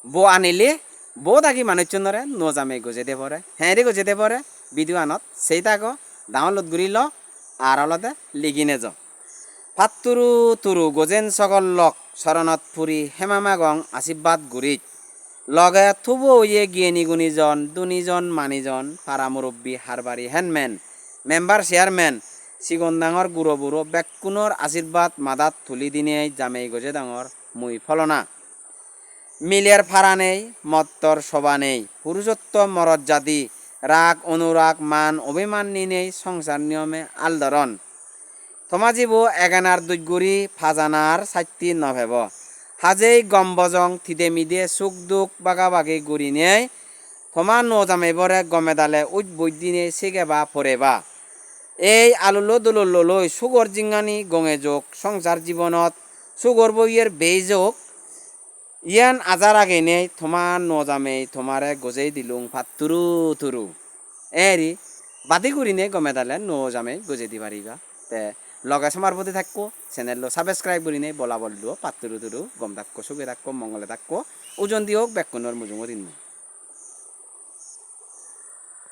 বো আনিলে বো থাকি মানুষজনরে নজামে গজে দে পরে হ্যাঁ রে গজে দে পরে ভিডিও আনত সেই তাকো ডাউনলোড করি ল আর অলতে লিগিনে যাও ফাত্তুরু তুরু গজেন সকল লক শরণত ফুরি হেমামা গং আশীর্বাদ গুরিত লগে থুবো ইয়ে গিয়েনি গুণীজন দুনিজন মানিজন পাড়া মুরব্বী হারবারি হ্যানম্যান মেম্বার চেয়ারম্যান সিগন ডাঙর গুড়ো বুড়ো বেকুণর আশীর্বাদ মাদাত তুলি দিনে জামেই গজে ডাঙর মুই ফলনা মিলের ফাড়া নেই মত্তর সভা নেই পুরুষোত্তম মরদ জাতি রাগ অনুরাগ মান অভিমান নেই সংসার নিয়মে আলদরন থমাজিব এগানার দুগুড়ি ফাজানার সাইতি নভেব হাজেই গম্বজং থিদে মিদে সুখ দুখ বাগাবাগি গুড়ি নেই থমা নজামেবরে গমেদালে উজ বৈদিনে সেগেবা ফরেবা এই আলুলো দুলুলো লই সুগর জিঙ্গানি গঙে যোগ সংসার জীবনত সুগর বইয়ের বেইযোগ ইয়ান আজার আগে নেই থমার নজামে থমারে গজেই দিলুং ফাত্তুরু তুরু এরি বাদি করি নে গমেদালে নজামে গজে দি পারিবা তে লগে সমার প্রতি থাকবো চ্যানেল সাবস্ক্রাইব করি নেই বলা বললো পাত্তুরু তুরু গম থাকবো সুখে থাকবো মঙ্গলে থাকবো ওজন দিওক বেকুণর মুজুঙো দিন